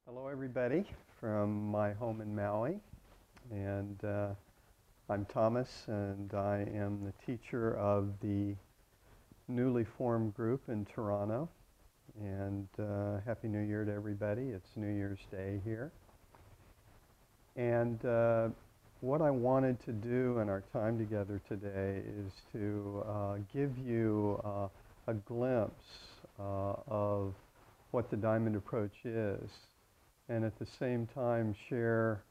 Hello, everybody, from my home in Maui. And I'm Thomas, and I am the teacher of the newly formed group in Toronto. And Happy New Year to everybody. It's New Year's Day here. And what I wanted to do in our time together today is to give you a glimpse of what the diamond approach is, and at the same time share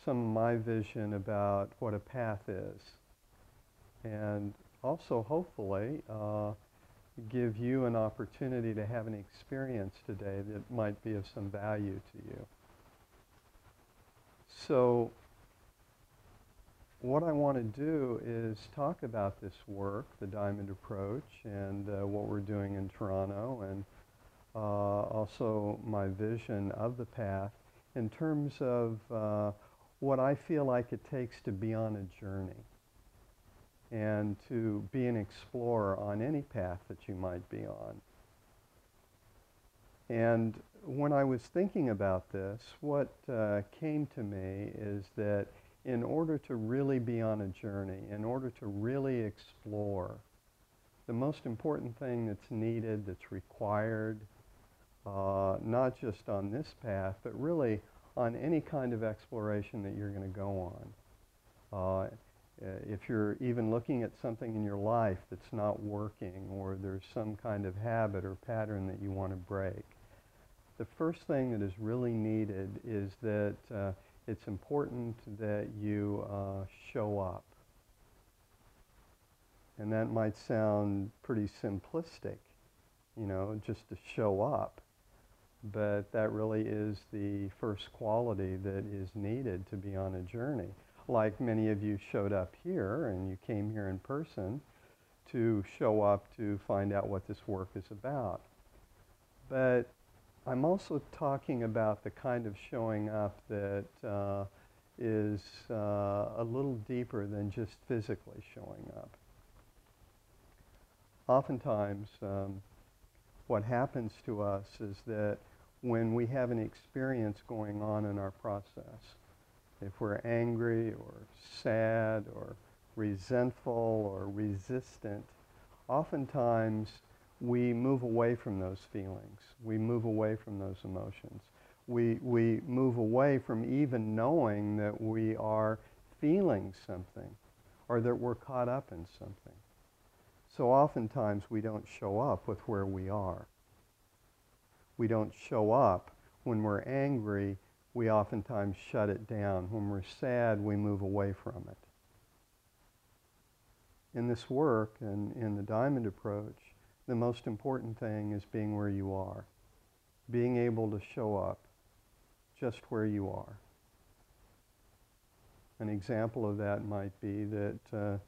some of my vision about what a path is, and also hopefully give you an opportunity to have an experience today that might be of some value to you. So what I want to do is talk about this work, the diamond approach, and what we're doing in Toronto, and also my vision of the path in terms of what I feel like it takes to be on a journey and to be an explorer on any path that you might be on. And when I was thinking about this, what came to me is that in order to really be on a journey, in order to really explore, the most important thing that's needed, that's required, not just on this path, but really on any kind of exploration that you're going to go on. If you're even looking at something in your life that's not working, or there's some kind of habit or pattern that you want to break, the first thing that is really needed is that it's important that you show up. And that might sound pretty simplistic, just to show up. But that really is the first quality that is needed to be on a journey. Like many of you showed up here and you came here in person to show up to find out what this work is about. But I'm also talking about the kind of showing up that is a little deeper than just physically showing up. Oftentimes, what happens to us is that when we have an experience going on in our process, if we're angry or sad or resentful or resistant, oftentimes we move away from those feelings. We move away from those emotions. We move away from even knowing that we are feeling something or that we're caught up in something. So oftentimes we don't show up with where we are. We don't show up when we're angry. We oftentimes shut it down. When we're sad, we move away from it. In this work and in the diamond approach, the most important thing is being where you are, being able to show up just where you are. An example of that might be that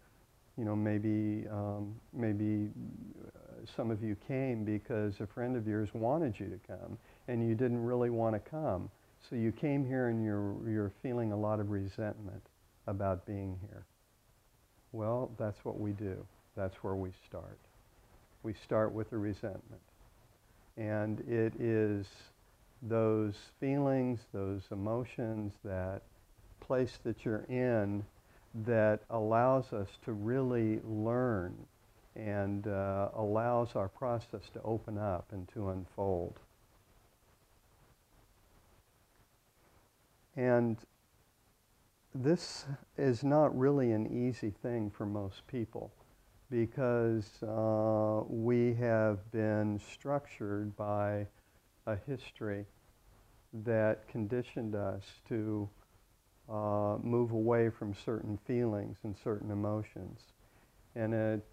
maybe some of you came because a friend of yours wanted you to come and you didn't really want to come. So you came here and you're feeling a lot of resentment about being here. Well, that's what we do. That's where we start. We start with the resentment. And it is those feelings, those emotions, that place that you're in that allows us to really learn and allows our process to open up and to unfold. And this is not really an easy thing for most people because we have been structured by a history that conditioned us to move away from certain feelings and certain emotions. And it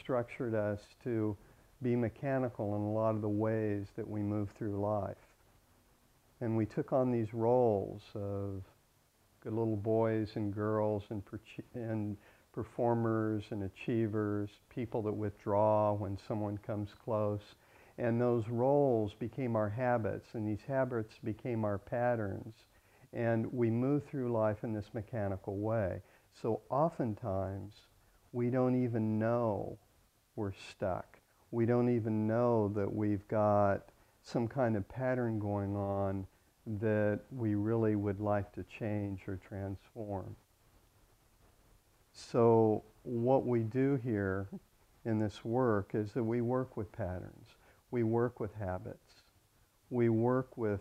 structured us to be mechanical in a lot of the ways that we move through life. And we took on these roles of good little boys and girls and performers and achievers, people that withdraw when someone comes close. And those roles became our habits, and these habits became our patterns. And we move through life in this mechanical way. So oftentimes, we don't even know we're stuck. We don't even know that we've got some kind of pattern going on that we really would like to change or transform. So what we do here in this work is that we work with patterns, we work with habits, we work with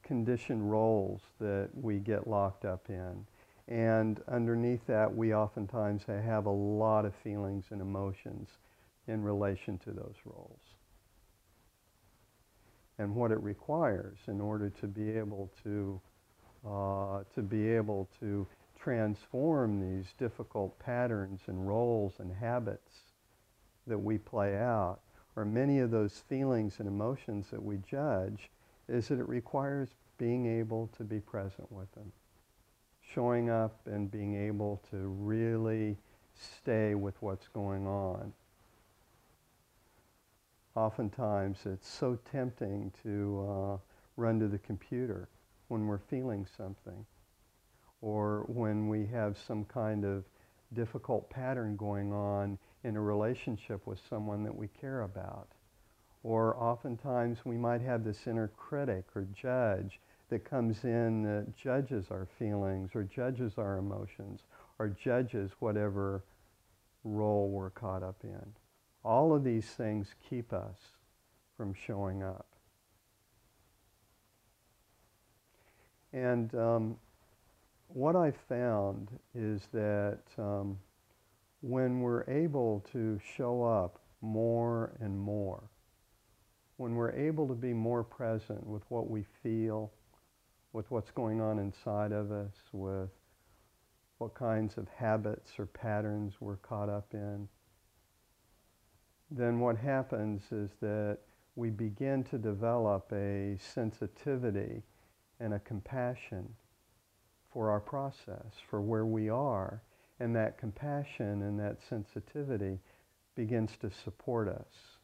conditioned roles that we get locked up in. And underneath that, we oftentimes have a lot of feelings and emotions in relation to those roles. And what it requires in order to be able to transform these difficult patterns and roles and habits that we play out, or many of those feelings and emotions that we judge, is that it requires being able to be present with them, showing up and being able to really stay with what's going on. Oftentimes it's so tempting to run to the computer when we're feeling something, or when we have some kind of difficult pattern going on in a relationship with someone that we care about. Or oftentimes we might have this inner critic or judge that comes in that judges our feelings or judges our emotions or judges whatever role we're caught up in. All of these things keep us from showing up. And what I found is that when we're able to show up more and more, when we're able to be more present with what we feel, with what's going on inside of us, with what kinds of habits or patterns we're caught up in, then what happens is that we begin to develop a sensitivity and a compassion for our process, for where we are, and that compassion and that sensitivity begins to support us.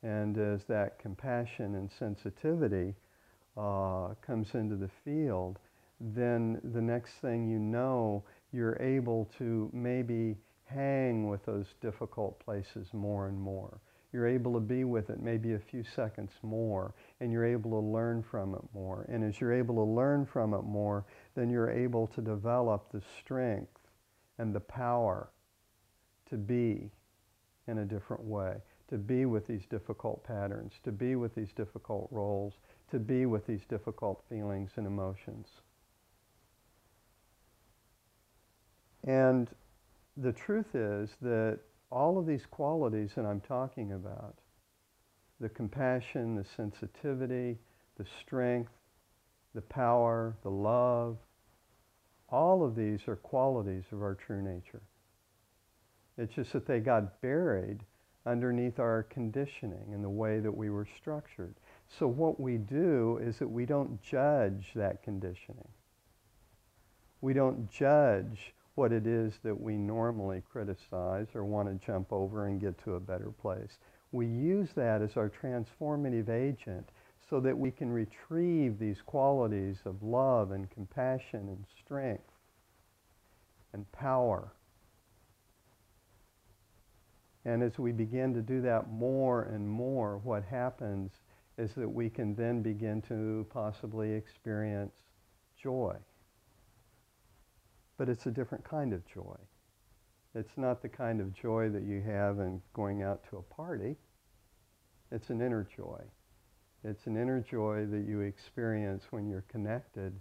And as that compassion and sensitivity comes into the field, then the next thing you know, you're able to maybe hang with those difficult places more and more. You're able to be with it maybe a few seconds more, and you're able to learn from it more. And as you're able to learn from it more, then you're able to develop the strength and the power to be in a different way, to be with these difficult patterns, to be with these difficult roles, to be with these difficult feelings and emotions. And the truth is that all of these qualities that I'm talking about, the compassion, the sensitivity, the strength, the power, the love, all of these are qualities of our true nature. It's just that they got buried underneath our conditioning and the way that we were structured. So what we do is that we don't judge that conditioning. We don't judge what it is that we normally criticize or want to jump over and get to a better place. We use that as our transformative agent so that we can retrieve these qualities of love and compassion and strength and power. And as we begin to do that more and more, what happens is that we can then begin to possibly experience joy. But it's a different kind of joy. It's not the kind of joy that you have in going out to a party. It's an inner joy. It's an inner joy that you experience when you're connected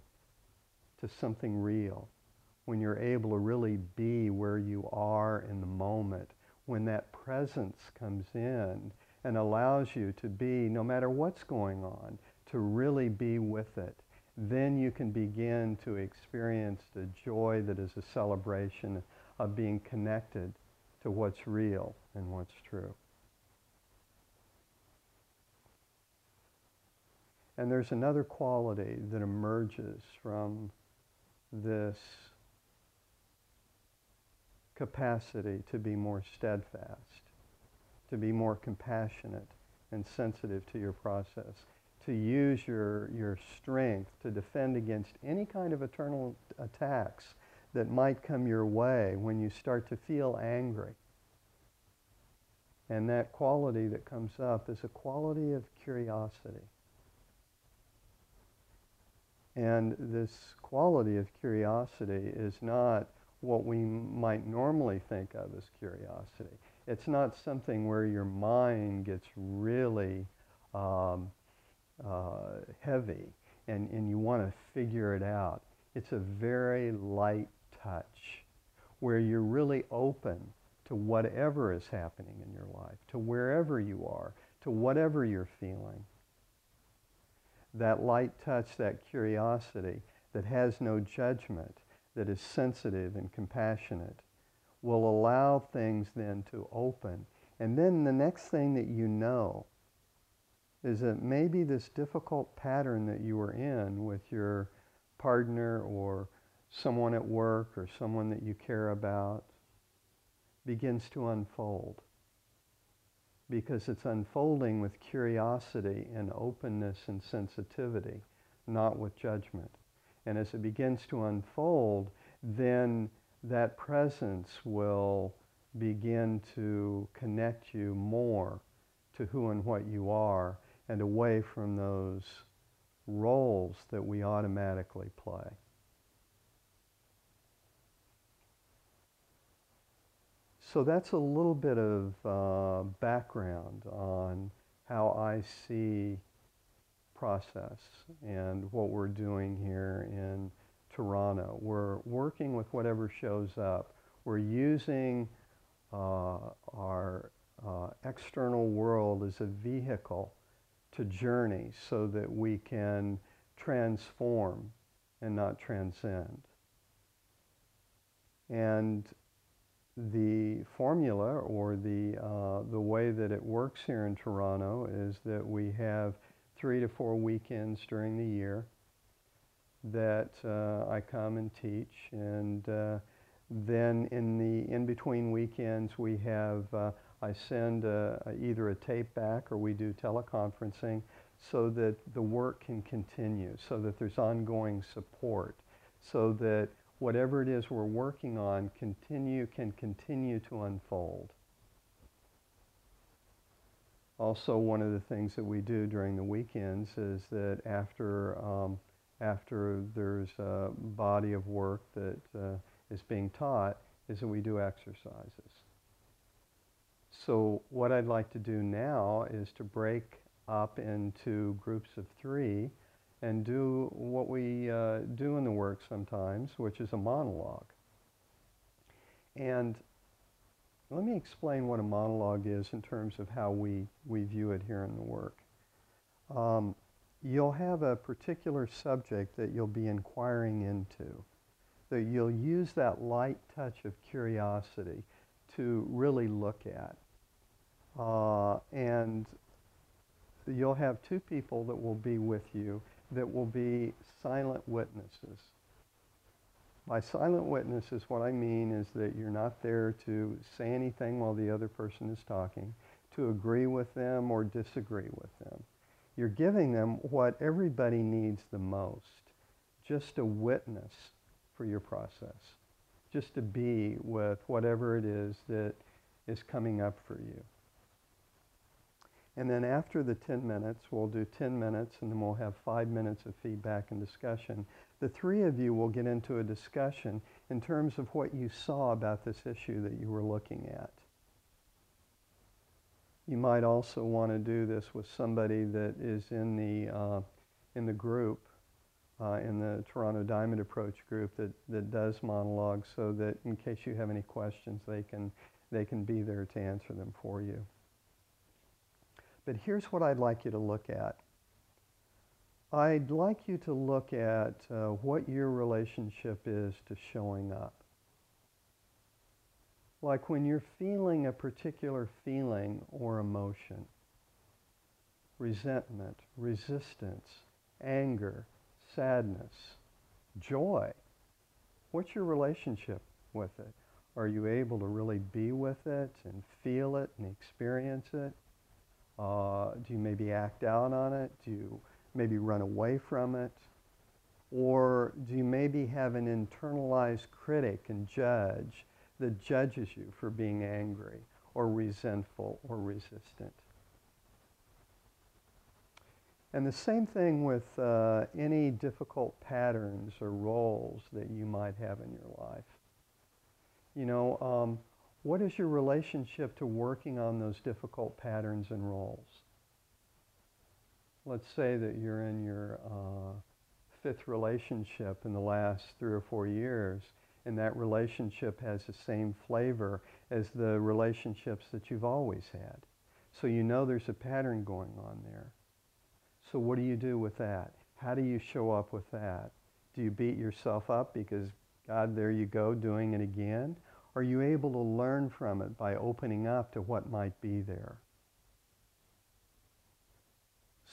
to something real, when you're able to really be where you are in the moment, when that presence comes in and allows you to be, no matter what's going on, to really be with it. Then you can begin to experience the joy that is a celebration of being connected to what's real and what's true. And there's another quality that emerges from this capacity to be more steadfast, to be more compassionate and sensitive to your process, to use your strength to defend against any kind of eternal attacks that might come your way when you start to feel angry. And that quality that comes up is a quality of curiosity. And this quality of curiosity is not what we might normally think of as curiosity. It's not something where your mind gets really um, heavy and you want to figure it out. It's a very light touch where you're really open to whatever is happening in your life, to wherever you are, to whatever you're feeling. That light touch, that curiosity that has no judgment, that is sensitive and compassionate, will allow things then to open. And then the next thing that you know is that maybe this difficult pattern that you were in with your partner or someone at work or someone that you care about begins to unfold, because it's unfolding with curiosity and openness and sensitivity, not with judgment. And as it begins to unfold, then that presence will begin to connect you more to who and what you are and away from those roles that we automatically play. So that's a little bit of background on how I see process and what we're doing here in Toronto. We're working with whatever shows up. We're using our external world as a vehicle to journey so that we can transform and not transcend. And the formula or the way that it works here in Toronto is that we have 3 to 4 weekends during the year that I come and teach, and then in between weekends we have I send either a tape back or we do teleconferencing so that the work can continue, so that there's ongoing support, so that whatever it is we're working on can continue to unfold. Also, one of the things that we do during the weekends is that after there's a body of work that is being taught, is that we do exercises. So what I'd like to do now is to break up into groups of 3 and do what we do in the work sometimes, which is a monologue. And let me explain what a monologue is in terms of how we view it here in the work. You'll have a particular subject that you'll be inquiring into, that you'll use that light touch of curiosity to really look at. And you'll have 2 people that will be with you that will be silent witnesses. By silent witnesses, what I mean is that you're not there to say anything while the other person is talking, to agree with them or disagree with them. You're giving them what everybody needs the most, just a witness for your process, just to be with whatever it is that is coming up for you. And then after the 10 minutes, we'll do 10 minutes, and then we'll have 5 minutes of feedback and discussion. The 3 of you will get into a discussion in terms of what you saw about this issue that you were looking at. You might also want to do this with somebody that is in the group, in the Toronto Diamond Approach group that does monologues, so that in case you have any questions, they can be there to answer them for you. But here's what I'd like you to look at. I'd like you to look at what your relationship is to showing up. Like when you're feeling a particular feeling or emotion, resentment, resistance, anger, sadness, joy, what's your relationship with it? Are you able to really be with it and feel it and experience it? Do you maybe act out on it? Do you maybe run away from it? Or do you maybe have an internalized critic and judge that judges you for being angry or resentful or resistant? And the same thing with any difficult patterns or roles that you might have in your life. You know, what is your relationship to working on those difficult patterns and roles? Let's say that you're in your fifth relationship in the last 3 or 4 years, and that relationship has the same flavor as the relationships that you've always had. So you know there's a pattern going on there. So what do you do with that? How do you show up with that? Do you beat yourself up because, God, there you go, doing it again? Are you able to learn from it by opening up to what might be there?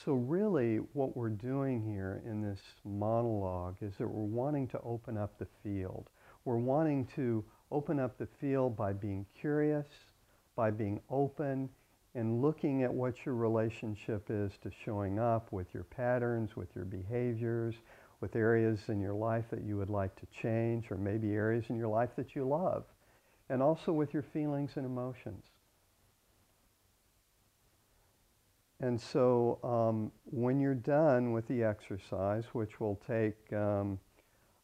So really what we're doing here in this monologue is that we're wanting to open up the field. We're wanting to open up the field by being curious, by being open, and looking at what your relationship is to showing up with your patterns, with your behaviors, with areas in your life that you would like to change, or maybe areas in your life that you love, and also with your feelings and emotions. And so when you're done with the exercise, which will take,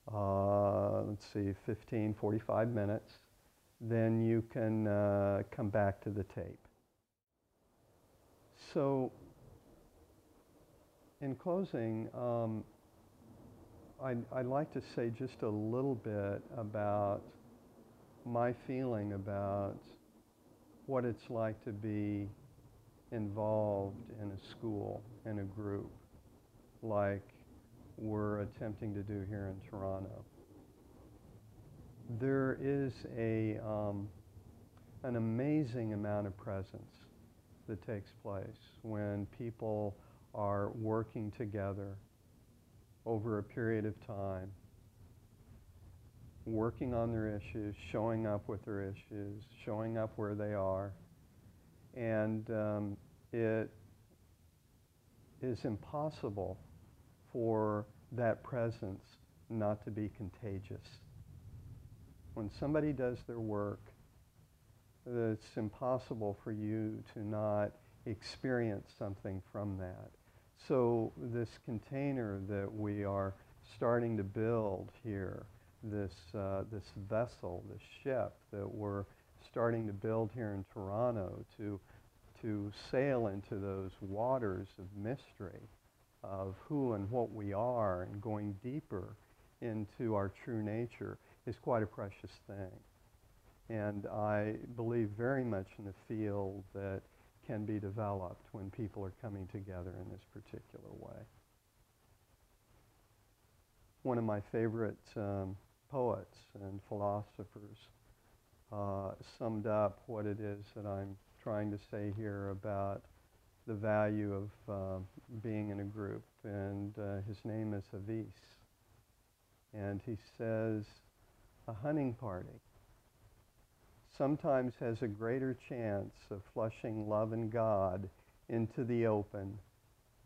let's see, 15, 45 minutes, then you can come back to the tape. So in closing, I'd like to say just a little bit about my feeling about what it's like to be involved in a school, in a group, like we're attempting to do here in Toronto. There is an amazing amount of presence that takes place when people are working together over a period of time, working on their issues, showing up with their issues, showing up where they are. And it is impossible for that presence not to be contagious. When somebody does their work, it's impossible for you to not experience something from that. So this container that we are starting to build here, this vessel, this ship that we're starting to build here in Toronto to sail into those waters of mystery of who and what we are and going deeper into our true nature is quite a precious thing. And I believe very much in the field that can be developed when people are coming together in this particular way. One of my favorite poets and philosophers summed up what it is that I'm trying to say here about the value of being in a group, and his name is Hafiz. And he says, a hunting party sometimes has a greater chance of flushing love and God into the open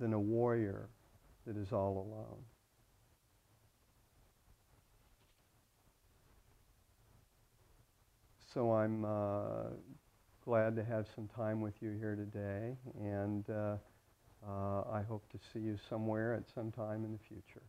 than a warrior that is all alone. So I'm glad to have some time with you here today, and I hope to see you somewhere at some time in the future.